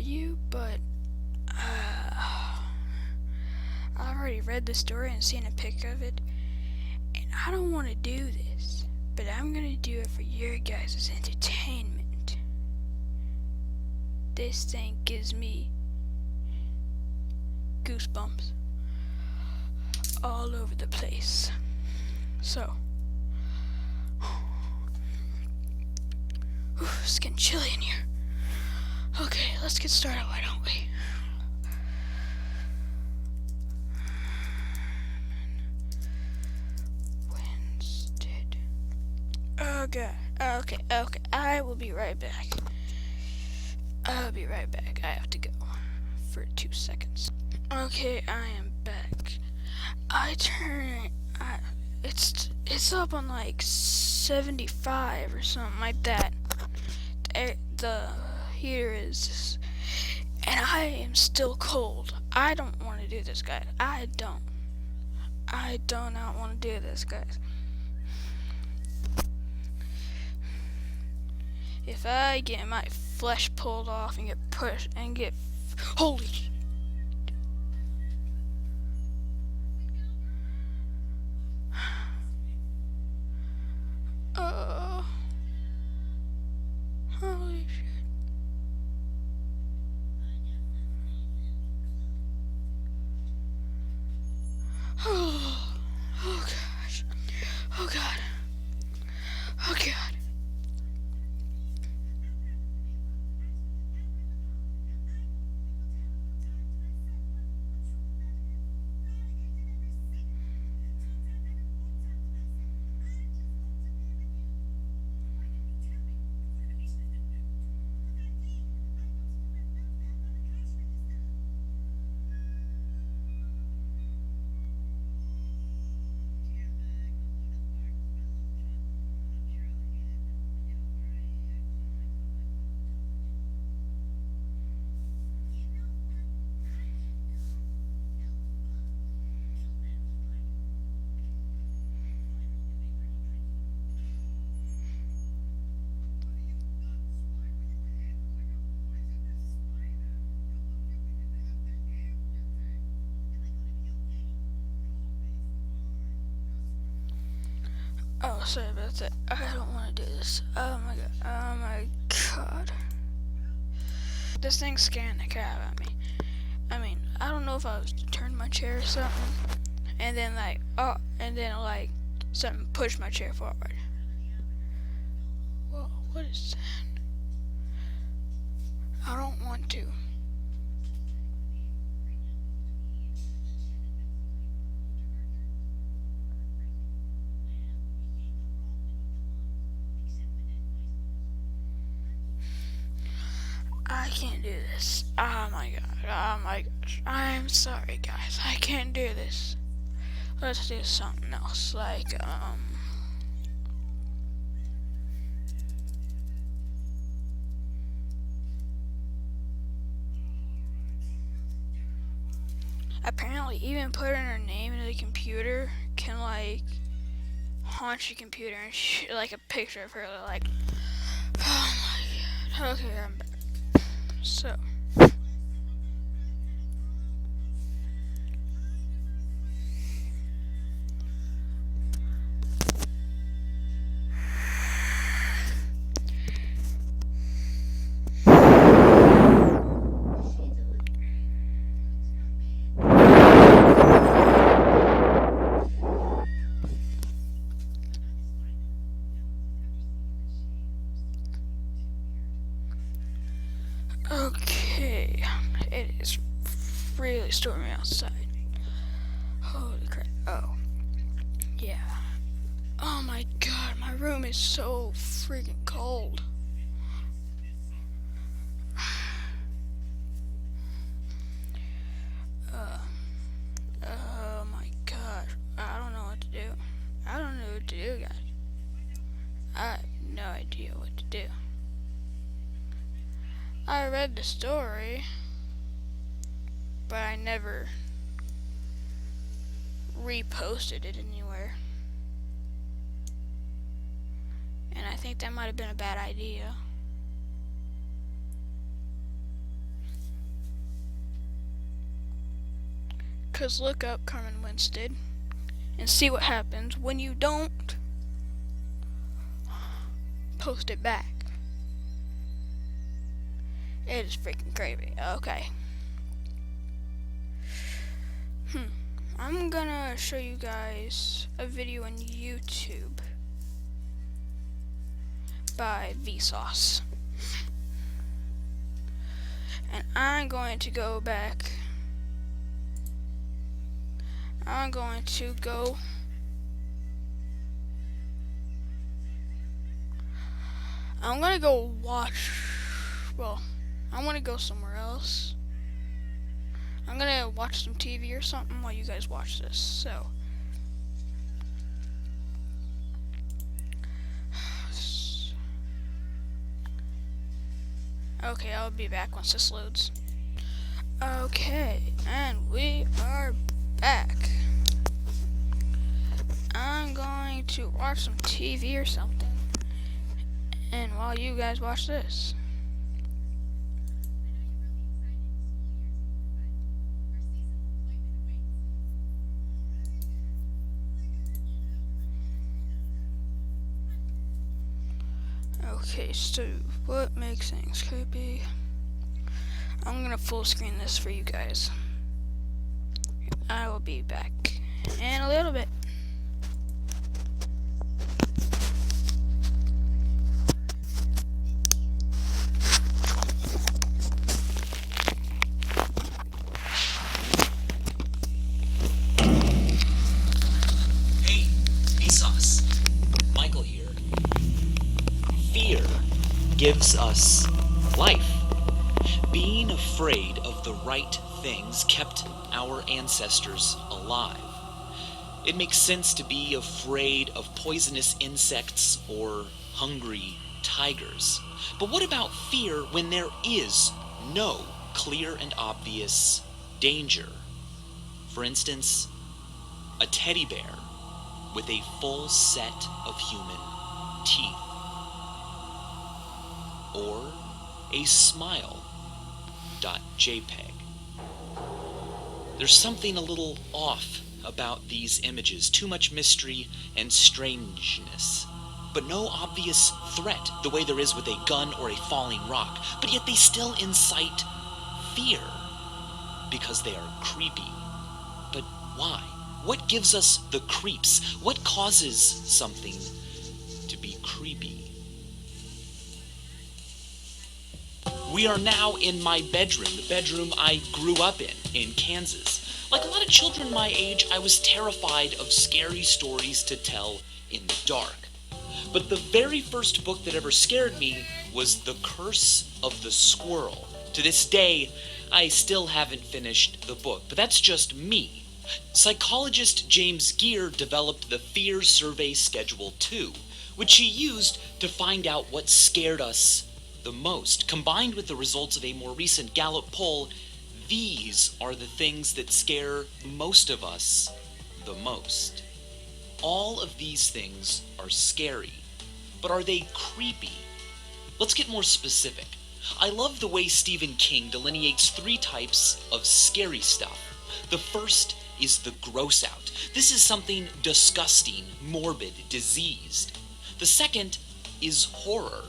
you, but I've already read the story and seen a picture of it, and I don't want to do this, but I'm gonna do it for your guys' entertainment. This thing gives me goosebumps all over the place. So, it's getting chilly in here. Okay, let's get started, why don't we? Winstead. Okay, I will be right back. I'll be right back. I have to go for 2 seconds. Okay, I am back. It's up on like 75 or something like that. The heater is, and I am still cold. I don't want to do this, guys. I do not want to do this, guys. If I get my flesh pulled off and get pushed and get holy sh- holy shit. Oh gosh. Oh god. Oh god. Oh, sorry about that. I don't want to do this. Oh my god. Oh my god. This thing's scaring the crap out of me. I mean, I don't know if I was to turn my chair or something, and then something pushed my chair forward. Whoa, what is that? I don't want to. I can't do this. Oh my god. Oh my gosh. I'm sorry, guys. I can't do this. Let's do something else. Apparently, even putting her name into the computer can, haunt your computer and like a picture of her, like, oh my god. Okay, I'm back. So. Okay, it is really stormy outside. Holy crap. Oh, yeah. Oh my god, my room is so freaking cold. Oh my gosh. I don't know what to do. I don't know what to do, guys. I have no idea what to do. I read the story, but I never reposted it anywhere. And I think that might have been a bad idea. Because look up Carmen Winstead and see what happens when you don't post it back. It is freaking crazy. Okay. I'm gonna show you guys a video on YouTube by Vsauce. And I'm going to go back. I'm going to go watch, well, I'm gonna go somewhere else. I'm gonna watch some TV or something while you guys watch this, so. Okay, I'll be back once this loads. Okay, and we are back. I'm going to watch some TV or something, and while you guys watch this. Okay, so what makes things creepy? I'm gonna full screen this for you guys. I will be back in a little bit. Hey, Vsauce. Michael here. Fear gives us life. Being afraid of the right things kept our ancestors alive. It makes sense to be afraid of poisonous insects or hungry tigers. But what about fear when there is no clear and obvious danger? For instance, a teddy bear with a full set of human teeth. Or a smile.jpg. There's something a little off about these images, too much mystery and strangeness, but no obvious threat the way there is with a gun or a falling rock, but yet they still incite fear because they are creepy. But why? What gives us the creeps? What causes something to be creepy? We are now in my bedroom, the bedroom I grew up in Kansas. Like a lot of children my age, I was terrified of scary stories to tell in the dark. But the very first book that ever scared me was The Curse of the Squirrel. To this day, I still haven't finished the book, but that's just me. Psychologist James Geer developed the Fear Survey Schedule 2, which he used to find out what scared us the most. Combined with the results of a more recent Gallup poll, these are the things that scare most of us the most. All of these things are scary, but are they creepy? Let's get more specific. I love the way Stephen King delineates 3 types of scary stuff. The first is the gross out. This is something disgusting, morbid, diseased. The second is horror.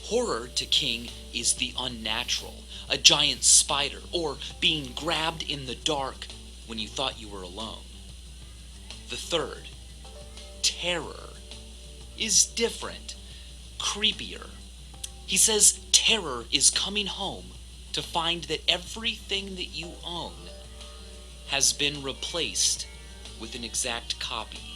Horror to King is the unnatural, a giant spider, or being grabbed in the dark when you thought you were alone. The third, terror, is different, creepier. He says terror is coming home to find that everything that you own has been replaced with an exact copy.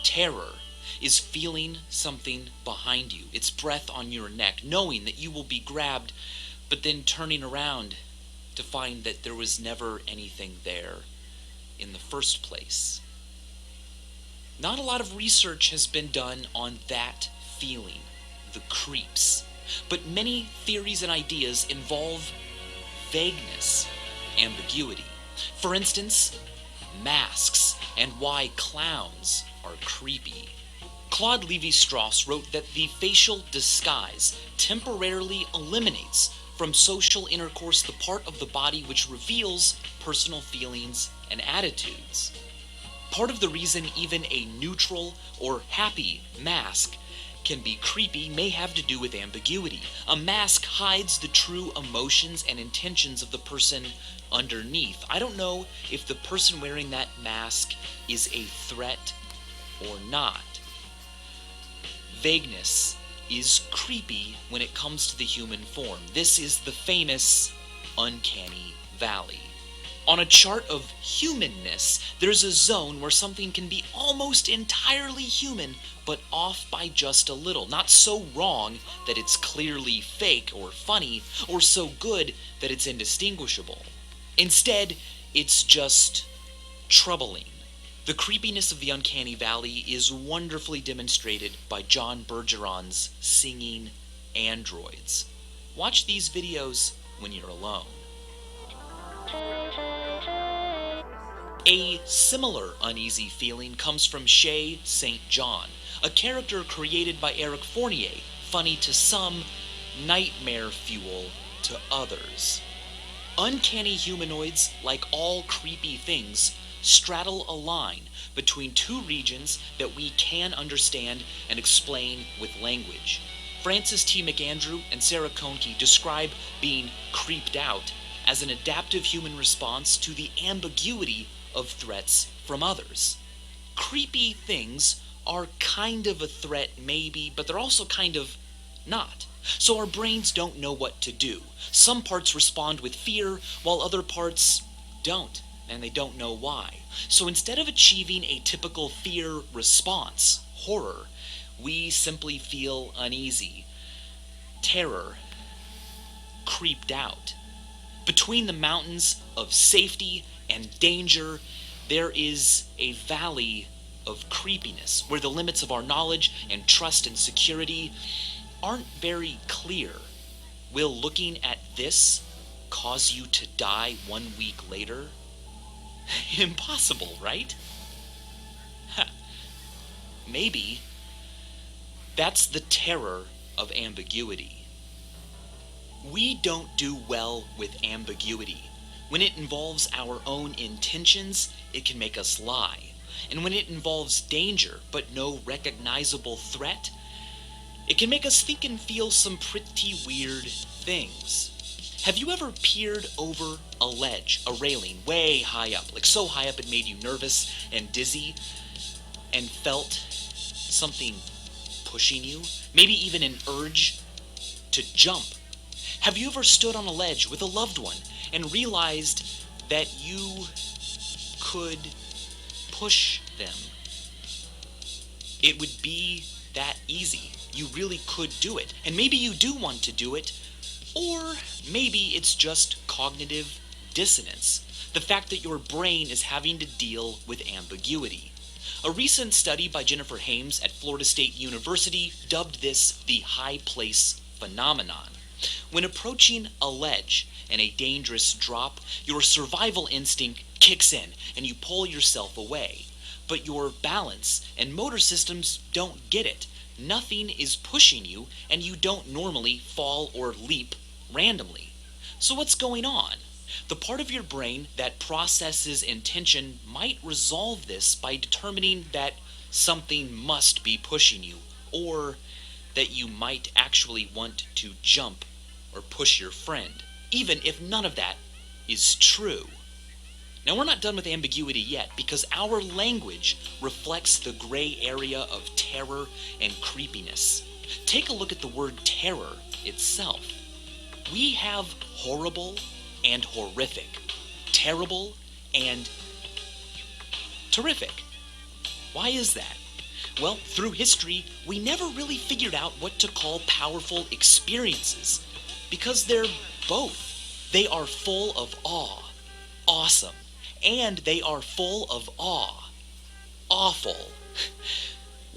Terror is feeling something behind you, its breath on your neck, knowing that you will be grabbed, but then turning around to find that there was never anything there in the first place. Not a lot of research has been done on that feeling, the creeps, but many theories and ideas involve vagueness, ambiguity. For instance, masks and why clowns are creepy. Claude Lévi-Strauss wrote that the facial disguise temporarily eliminates from social intercourse the part of the body which reveals personal feelings and attitudes. Part of the reason even a neutral or happy mask can be creepy may have to do with ambiguity. A mask hides the true emotions and intentions of the person underneath. I don't know if the person wearing that mask is a threat or not. Vagueness is creepy when it comes to the human form. This is the famous uncanny valley. On a chart of humanness, there's a zone where something can be almost entirely human, but off by just a little. Not so wrong that it's clearly fake or funny, or so good that it's indistinguishable. Instead, it's just troubling. The creepiness of the uncanny valley is wonderfully demonstrated by John Bergeron's Singing Androids. Watch these videos when you're alone. A similar uneasy feeling comes from Shay St. John, a character created by Eric Fournier, funny to some, nightmare fuel to others. Uncanny humanoids, like all creepy things, straddle a line between two regions that we can understand and explain with language. Francis T. McAndrew and Sarah Kohnke describe being creeped out as an adaptive human response to the ambiguity of threats from others. Creepy things are kind of a threat, maybe, but they're also kind of not. So our brains don't know what to do. Some parts respond with fear, while other parts don't, and they don't know why. So instead of achieving a typical fear response, horror, we simply feel uneasy, terror, creeped out. Between the mountains of safety and danger, there is a valley of creepiness, where the limits of our knowledge and trust and security aren't very clear. Will looking at this cause you to die 1 week later? Impossible, right? Maybe. That's the terror of ambiguity. We don't do well with ambiguity. When it involves our own intentions, it can make us lie. And when it involves danger, but no recognizable threat, it can make us think and feel some pretty weird things. Have you ever peered over a ledge, a railing, way high up, like so high up it made you nervous and dizzy, and felt something pushing you? Maybe even an urge to jump. Have you ever stood on a ledge with a loved one and realized that you could push them? It would be that easy. You really could do it. And maybe you do want to do it, or maybe it's just cognitive dissonance. The fact that your brain is having to deal with ambiguity. A recent study by Jennifer Hames at Florida State University dubbed this the high place phenomenon. When approaching a ledge and a dangerous drop, your survival instinct kicks in and you pull yourself away. But your balance and motor systems don't get it. Nothing is pushing you, and you don't normally fall or leap randomly. So what's going on? The part of your brain that processes intention might resolve this by determining that something must be pushing you, or that you might actually want to jump or push your friend, even if none of that is true. Now, we're not done with ambiguity yet, because our language reflects the gray area of terror and creepiness. Take a look at the word terror itself. We have horrible and horrific, terrible and terrific. Why is that? Well, through history, we never really figured out what to call powerful experiences, because they're both. They are full of awe, awesome, and they are full of awe, awful.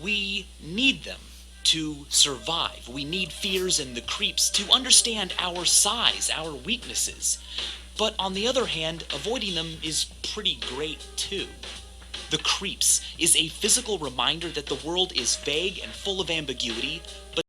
We need them to survive. We need fears and the creeps to understand our size, our weaknesses. But on the other hand, avoiding them is pretty great too. The creeps is a physical reminder that the world is vague and full of ambiguity, but